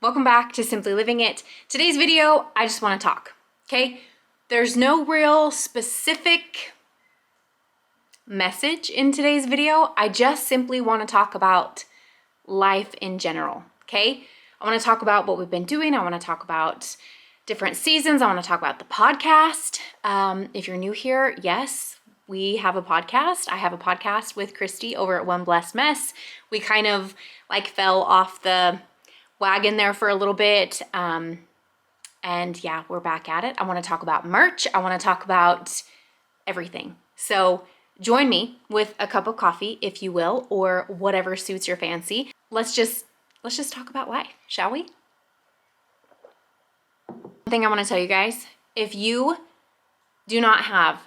Welcome back to Simply Living It. Today's video, I just want to talk, okay? There's no real specific message in today's video. I just simply want to talk about life in general, okay? I want to talk about what we've been doing. I want to talk about different seasons. I want to talk about the podcast. If you're new here, yes, we have a podcast. I have a podcast with Christy over at One Blessed Mess. We kind of like fell off the wagon there for a little bit. And yeah, we're back at it. I want to talk about merch. I want to talk about everything. So join me with a cup of coffee, if you will, or whatever suits your fancy. Let's just talk about life, shall we? One thing I want to tell you guys, if you do not have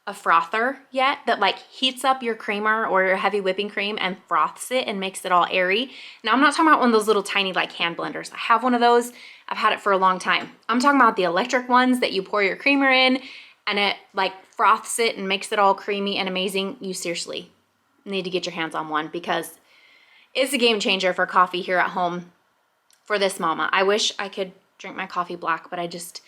a frother yet that like heats up your creamer or your heavy whipping cream and froths it and makes it all airy. Now I'm not talking about one of those little tiny like hand blenders. I have one of those. I've had it for a long time. I'm talking about the electric ones that you pour your creamer in and it like froths it and makes it all creamy and amazing. You seriously need to get your hands on one because it's a game changer for coffee here at home for this mama. I wish I could drink my coffee black, but it's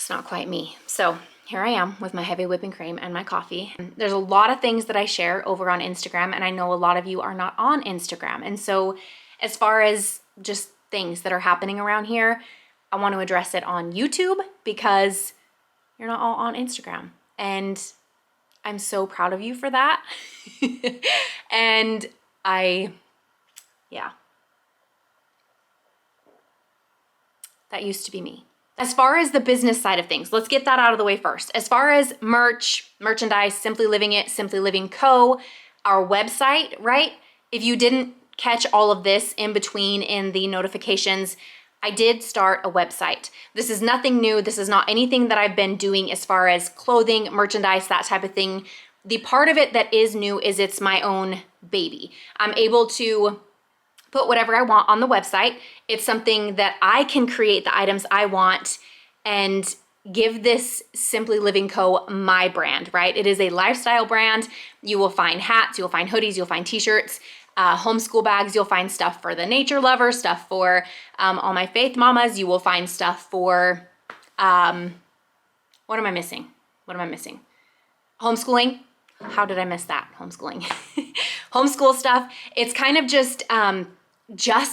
not quite me. So here I am with my heavy whipping cream and my coffee. There's a lot of things that I share over on Instagram, and I know a lot of you are not on Instagram. And so as far as just things that are happening around here, I want to address it on YouTube because you're not all on Instagram. And I'm so proud of you for that. And that used to be me. As far as the business side of things, let's get that out of the way first. As far as merchandise, Simply Living It, Simply Living Co., our website, right? If you didn't catch all of this in between in the notifications, I did start a website. This is nothing new. This is not anything that I've been doing as far as clothing, merchandise, that type of thing. The part of it that is new is it's my own baby. I'm able to put whatever I want on the website. It's something that I can create the items I want and give this Simply Living Co. my brand, right? It is a lifestyle brand. You will find hats, you'll find hoodies, you'll find t-shirts, homeschool bags, you'll find stuff for the nature lover, stuff for all my faith mamas. You will find stuff for, what am I missing? Homeschooling. How did I miss that? Homeschooling. Homeschool stuff. It's kind of just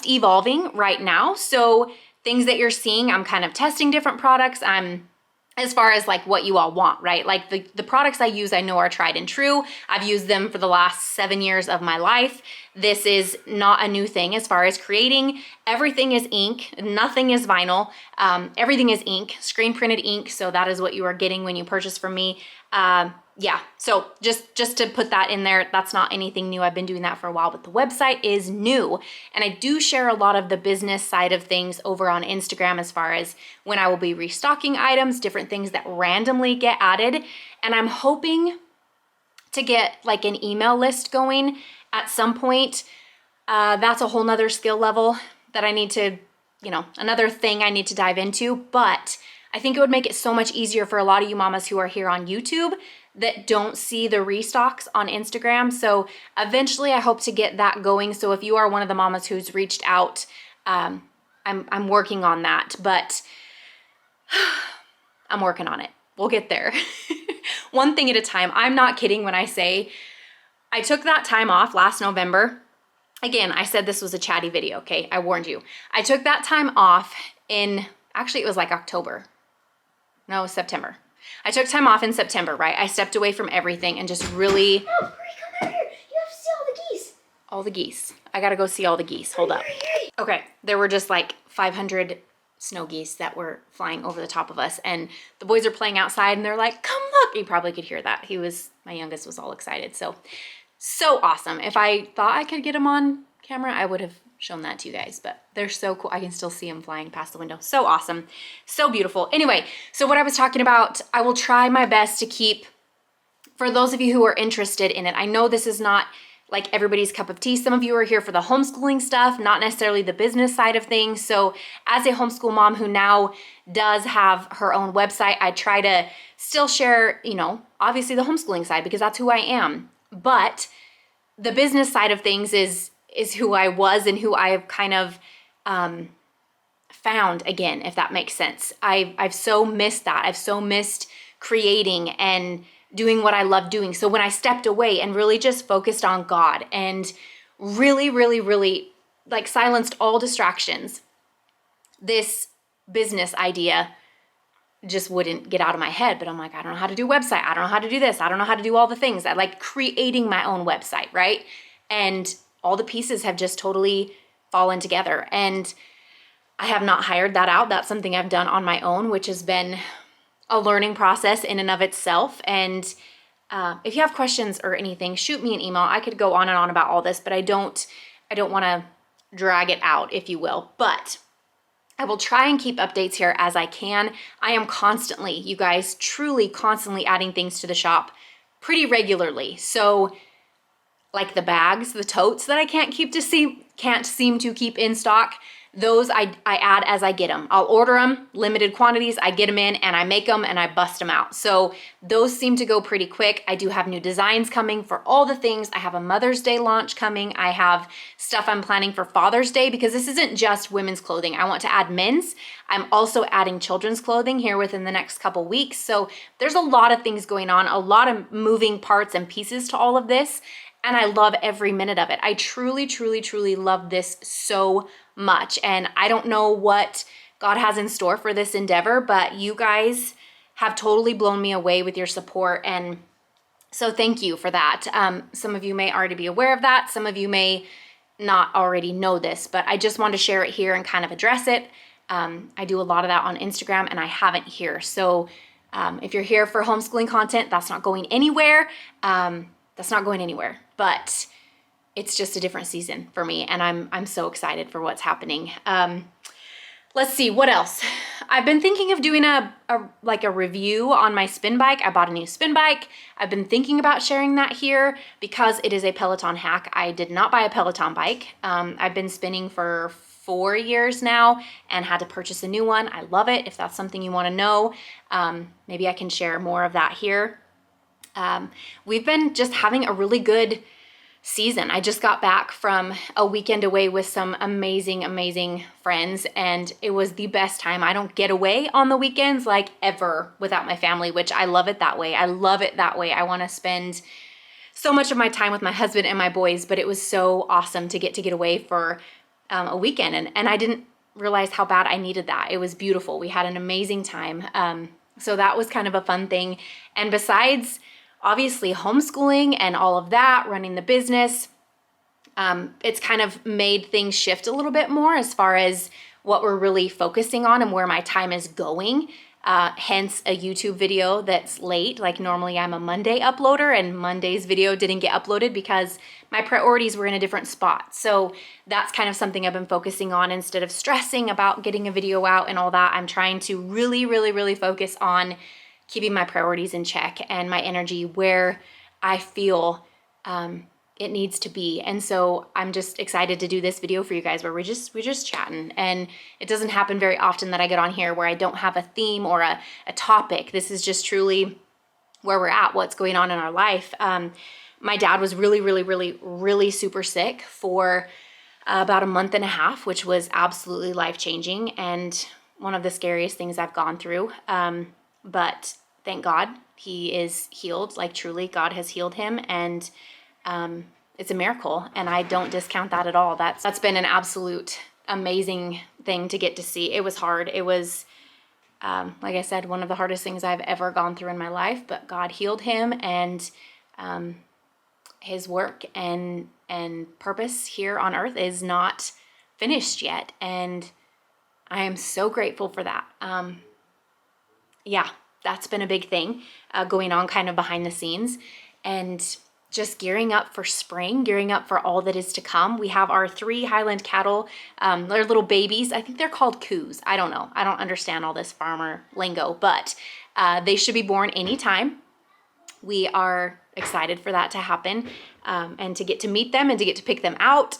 evolving right now. So things that you're seeing, I'm kind of testing different products. I'm as far as like what you all want, right? Like the products I use, I know are tried and true. I've used them for the last 7 years of my life. This is not a new thing as far as creating. Everything is ink. Nothing is vinyl. Everything is ink, screen printed ink. So that is what you are getting when you purchase from me. Yeah, so just to put that in there, that's not anything new. I've been doing that for a while, but the website is new. And I do share a lot of the business side of things over on Instagram as far as when I will be restocking items, different things that randomly get added. And I'm hoping to get like an email list going at some point. That's a whole nother skill level that I need to, another thing I need to dive into. But I think it would make it so much easier for a lot of you mamas who are here on YouTube that don't see the restocks on Instagram. So eventually I hope to get that going. So if you are one of the mamas who's reached out, I'm working on that, but I'm working on it. We'll get there. One thing at a time. I'm not kidding when I say I took that time off last November. Again, I said this was a chatty video, okay? I warned you. I took that time off actually it was like September. I took time off in September, right? I stepped away from everything and just really... No, Brie, come here. You have to see all the geese. All the geese. I gotta go see all the geese. Hold up. Okay, there were just like 500 snow geese that were flying over the top of us, and the boys are playing outside and they're like, come look. You probably could hear that. My youngest was all excited. So awesome. If I thought I could get them on camera, I would have shown that to you guys, but they're so cool. I can still see them flying past the window. So awesome. So beautiful. Anyway, so what I was talking about, I will try my best to keep, for those of you who are interested in it, I know this is not like everybody's cup of tea. Some of you are here for the homeschooling stuff, not necessarily the business side of things. So as a homeschool mom who now does have her own website, I try to still share, obviously the homeschooling side because that's who I am. But the business side of things is who I was and who I have kind of found again, if that makes sense. I've so missed that. I've so missed creating and doing what I love doing. So when I stepped away and really just focused on God and really, really, really like silenced all distractions, this business idea just wouldn't get out of my head. But I'm like, I don't know how to do a website. I don't know how to do this. I don't know how to do all the things. I like creating my own website, right? And all the pieces have just totally fallen together. And I have not hired that out. That's something I've done on my own, which has been a learning process in and of itself. And if you have questions or anything, shoot me an email. I could go on and on about all this, but I don't want to drag it out, if you will. But I will try and keep updates here as I can. I am constantly, you guys, truly constantly adding things to the shop pretty regularly. So like the bags, the totes that I can't seem to keep in stock, those I add as I get them. I'll order them, limited quantities, I get them in and I make them and I bust them out. So those seem to go pretty quick. I do have new designs coming for all the things. I have a Mother's Day launch coming. I have stuff I'm planning for Father's Day because this isn't just women's clothing. I want to add men's. I'm also adding children's clothing here within the next couple weeks. So there's a lot of things going on, a lot of moving parts and pieces to all of this. And I love every minute of it. I truly, truly, truly love this so much. And I don't know what God has in store for this endeavor, but you guys have totally blown me away with your support. And so thank you for that. Some of you may already be aware of that. Some of you may not already know this, but I just wanted to share it here and kind of address it. I do a lot of that on Instagram and I haven't here. So if you're here for homeschooling content, that's not going anywhere. But it's just a different season for me, and I'm so excited for what's happening. Let's see, what else? I've been thinking of doing a review on my spin bike. I bought a new spin bike. I've been thinking about sharing that here because it is a Peloton hack. I did not buy a Peloton bike. I've been spinning for 4 years now and had to purchase a new one. I love it. If that's something you want to know, maybe I can share more of that here. We've been just having a really good season. I just got back from a weekend away with some amazing, amazing friends, and it was the best time. I don't get away on the weekends like ever without my family, which I love it that way. I love it that way. I want to spend so much of my time with my husband and my boys, but it was so awesome to get away for a weekend, and I didn't realize how bad I needed that. It was beautiful. We had an amazing time. So that was kind of a fun thing. And besides obviously homeschooling and all of that, running the business, it's kind of made things shift a little bit more as far as what we're really focusing on and where my time is going. Hence a YouTube video that's late. Like normally I'm a Monday uploader and Monday's video didn't get uploaded because my priorities were in a different spot. So that's kind of something I've been focusing on instead of stressing about getting a video out and all that. I'm trying to really, really, really focus on keeping my priorities in check and my energy where I feel it needs to be. And so I'm just excited to do this video for you guys where we're just chatting. And it doesn't happen very often that I get on here where I don't have a theme or a topic. This is just truly where we're at, what's going on in our life. My dad was really, really, really, really super sick for about a month and a half, which was absolutely life-changing and one of the scariest things I've gone through. But thank God he is healed. Like truly God has healed him, and it's a miracle, and I don't discount that at all. That's been an absolute amazing thing to get to see. It was hard. It was like I said, one of the hardest things I've ever gone through in my life, but God healed him, and his work and purpose here on earth is not finished yet, and I am so grateful for that. Yeah, that's been a big thing going on kind of behind the scenes, and just gearing up for spring, gearing up for all that is to come. We have our 3 Highland cattle. They're little babies. I think they're called coos. I don't know. I don't understand all this farmer lingo, but they should be born anytime. We are excited for that to happen and to get to meet them and to get to pick them out.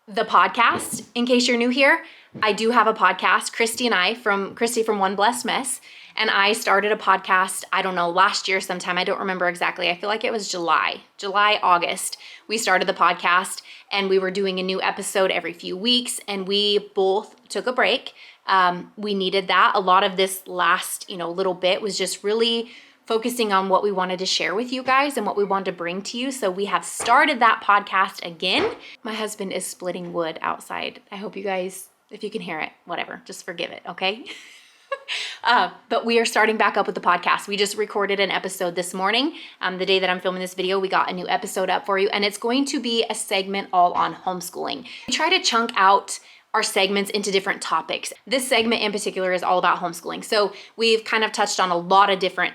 The podcast, in case you're new here, I do have a podcast. Christy from One Blessed Mess, and I started a podcast, I don't know, last year sometime. I don't remember exactly. I feel like it was July, August. We started the podcast, and we were doing a new episode every few weeks, and we both took a break. We needed that. A lot of this last, little bit was just really focusing on what we wanted to share with you guys and what we wanted to bring to you. So we have started that podcast again. My husband is splitting wood outside. I hope you guys, if you can hear it, whatever, just forgive it, okay? But we are starting back up with the podcast. We just recorded an episode this morning. The day that I'm filming this video, we got a new episode up for you, and it's going to be a segment all on homeschooling. We try to chunk out our segments into different topics. This segment in particular is all about homeschooling. So we've kind of touched on a lot of different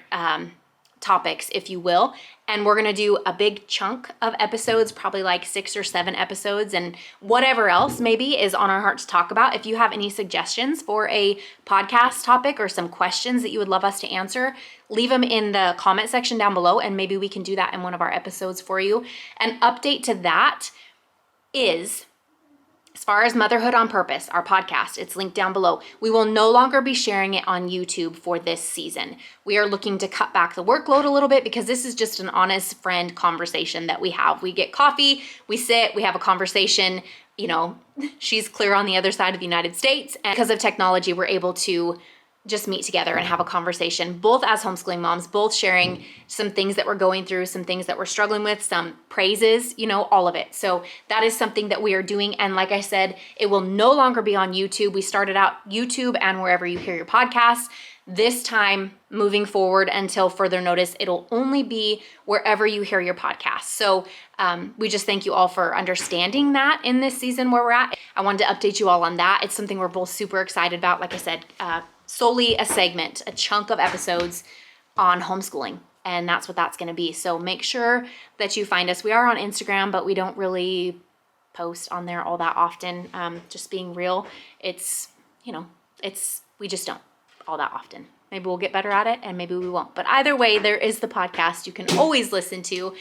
topics, if you will, and we're gonna do a big chunk of episodes, probably like 6 or 7 episodes, and whatever else maybe is on our heart to talk about. If you have any suggestions for a podcast topic or some questions that you would love us to answer, leave them in the comment section down below, and maybe we can do that in one of our episodes for you. An update to that is, as far as Motherhood on Purpose, our podcast, it's linked down below. We will no longer be sharing it on YouTube for this season. We are looking to cut back the workload a little bit because this is just an honest friend conversation that we have. We get coffee, we sit, we have a conversation. She's clear on the other side of the United States. And because of technology, we're able to just meet together and have a conversation, both as homeschooling moms, both sharing some things that we're going through, some things that we're struggling with, some praises, all of it. So that is something that we are doing. And like I said, it will no longer be on YouTube. We started out YouTube and wherever you hear your podcasts. This time, moving forward until further notice, it'll only be wherever you hear your podcasts. So we just thank you all for understanding that in this season where we're at. I wanted to update you all on that. It's something we're both super excited about. Like I said, solely a segment, a chunk of episodes on homeschooling. And that's what that's going to be. So make sure that you find us. We are on Instagram, but we don't really post on there all that often. Just being real, we just don't all that often. Maybe we'll get better at it and maybe we won't. But either way, there is the podcast you can always listen to.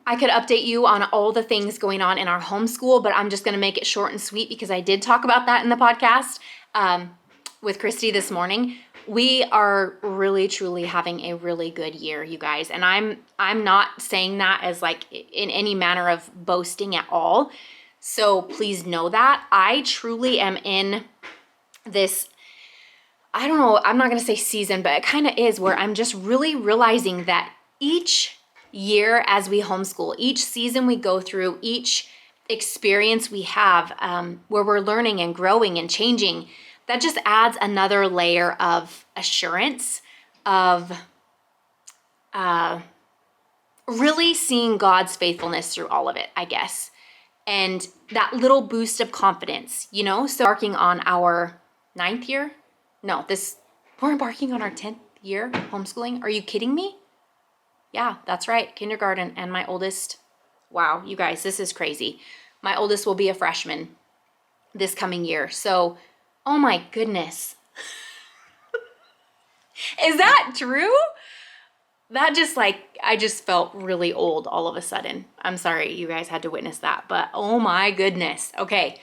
I could update you on all the things going on in our homeschool, but I'm just going to make it short and sweet because I did talk about that in the podcast with Christy this morning. We are really truly having a really good year, you guys. And I'm not saying that as like in any manner of boasting at all. So please know that. I truly am in this, I don't know, I'm not going to say season, but it kind of is, where I'm just really realizing that each year as we homeschool, each season we go through, each experience we have where we're learning and growing and changing, that just adds another layer of assurance of really seeing God's faithfulness through all of it, I guess. And that little boost of confidence, So embarking on our 9th year? No, we're embarking on our 10th year homeschooling. Are you kidding me? Yeah, that's right. Kindergarten. And my oldest, wow, you guys, this is crazy. My oldest will be a freshman this coming year. So, oh my goodness. Is that true? That just I just felt really old all of a sudden. I'm sorry you guys had to witness that, but oh my goodness. Okay.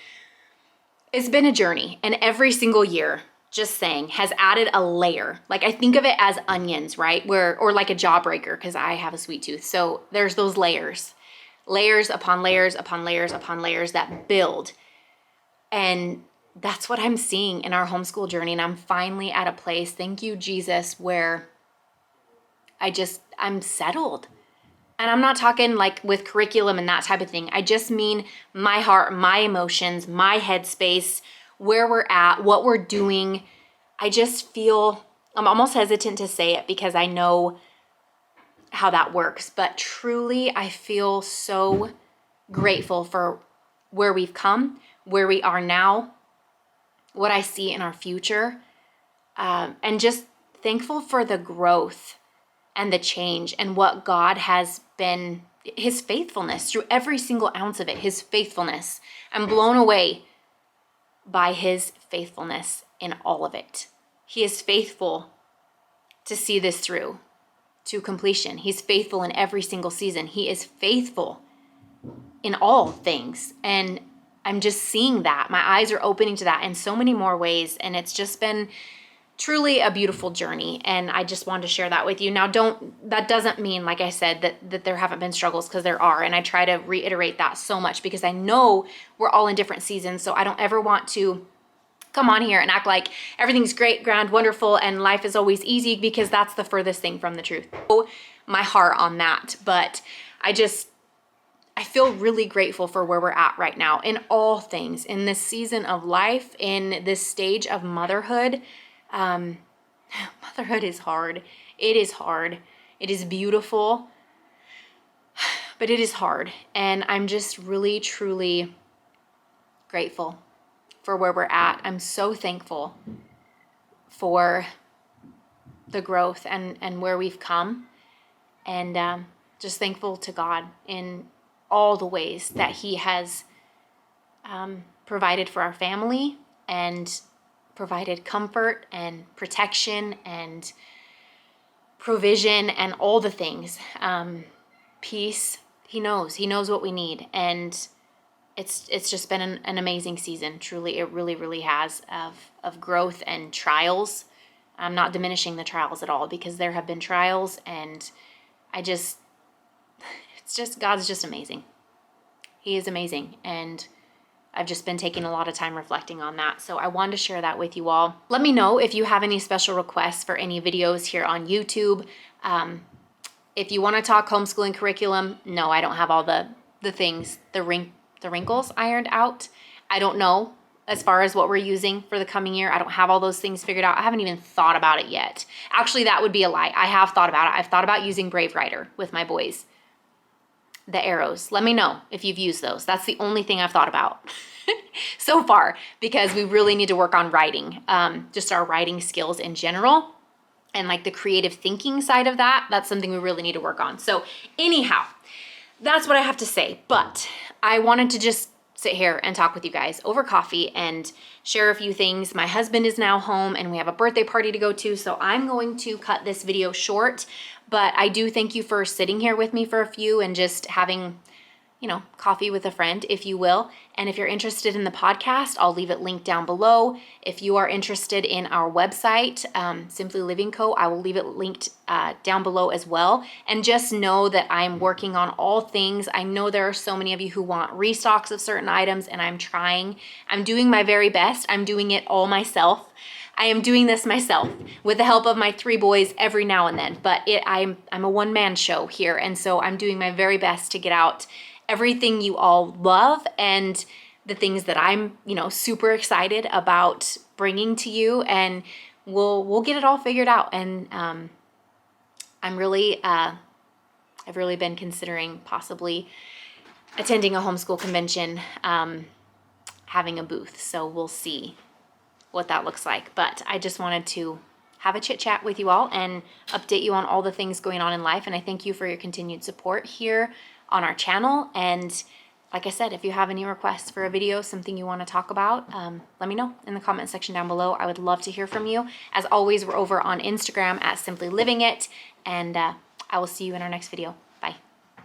It's been a journey, and every single year, just saying, has added a layer. I think of it as onions, right? Or like a jawbreaker, because I have a sweet tooth. So there's those layers upon layers upon layers upon layers that build. And that's what I'm seeing in our homeschool journey. And I'm finally at a place, thank you, Jesus, where I'm settled. And I'm not talking with curriculum and that type of thing. I just mean my heart, my emotions, my headspace, where we're at, what we're doing. I just feel, I'm almost hesitant to say it because I know how that works. But truly, I feel so grateful for where we've come, where we are now, what I see in our future, and just thankful for the growth and the change and what God has been, his faithfulness through every single ounce of it, his faithfulness. I'm blown away by his faithfulness in all of it. He is faithful to see this through to completion. He's faithful in every single season. He is faithful in all things. And I'm just seeing that. My eyes are opening to that in so many more ways. And it's just been truly a beautiful journey. And I just wanted to share that with you. Now, that doesn't mean, like I said, that there haven't been struggles, because there are. And I try to reiterate that so much because I know we're all in different seasons. So I don't ever want to come on here and act like everything's great, grand, wonderful, and life is always easy, because that's the furthest thing from the truth. My heart on that. But I feel really grateful for where we're at right now in all things, in this season of life, in this stage of motherhood. Motherhood is hard. It is hard. It is beautiful, but it is hard. And I'm just really, truly grateful for where we're at. I'm so thankful for the growth and where we've come. And just thankful to God in all the ways that He has provided for our family, and provided comfort and protection and provision and all the things. Peace. He knows what we need. And it's just been an amazing season. Truly, it really, really has, of growth and trials. I'm not diminishing the trials at all, because there have been trials, and God's just amazing. He is amazing. And I've just been taking a lot of time reflecting on that. So I wanted to share that with you all. Let me know if you have any special requests for any videos here on YouTube. If you want to talk homeschooling curriculum, no, I don't have all the things, the wrinkles ironed out. I don't know as far as what we're using for the coming year. I don't have all those things figured out. I haven't even thought about it yet. Actually, that would be a lie. I have thought about it. I've thought about using Brave Writer with my boys. The arrows. Let me know if you've used those. That's the only thing I've thought about so far, because we really need to work on writing, just our writing skills in general, and like the creative thinking side of that. That's something we really need to work on. So anyhow, that's what I have to say. But I wanted to just sit here and talk with you guys over coffee and share a few things. My husband is now home, and we have a birthday party to go to, so I'm going to cut this video short. But I do thank you for sitting here with me for a few and just having, coffee with a friend, if you will. And if you're interested in the podcast, I'll leave it linked down below. If you are interested in our website, Simply Living Co., I will leave it linked down below as well. And just know that I'm working on all things. I know there are so many of you who want restocks of certain items, and I'm trying. I'm doing my very best. I'm doing it all myself. I am doing this myself with the help of my 3 boys every now and then. But I'm a one-man show here, and so I'm doing my very best to get out everything you all love and the things that I'm, super excited about bringing to you, and we'll get it all figured out. And I've really been considering possibly attending a homeschool convention, having a booth. So we'll see what that looks like. But I just wanted to have a chit chat with you all and update you on all the things going on in life. And I thank you for your continued support here on our channel. And like I said, if you have any requests for a video, something you want to talk about, let me know in the comment section down below. I would love to hear from you. As always, we're over on Instagram at Simply Living It, and I will see you in our next video.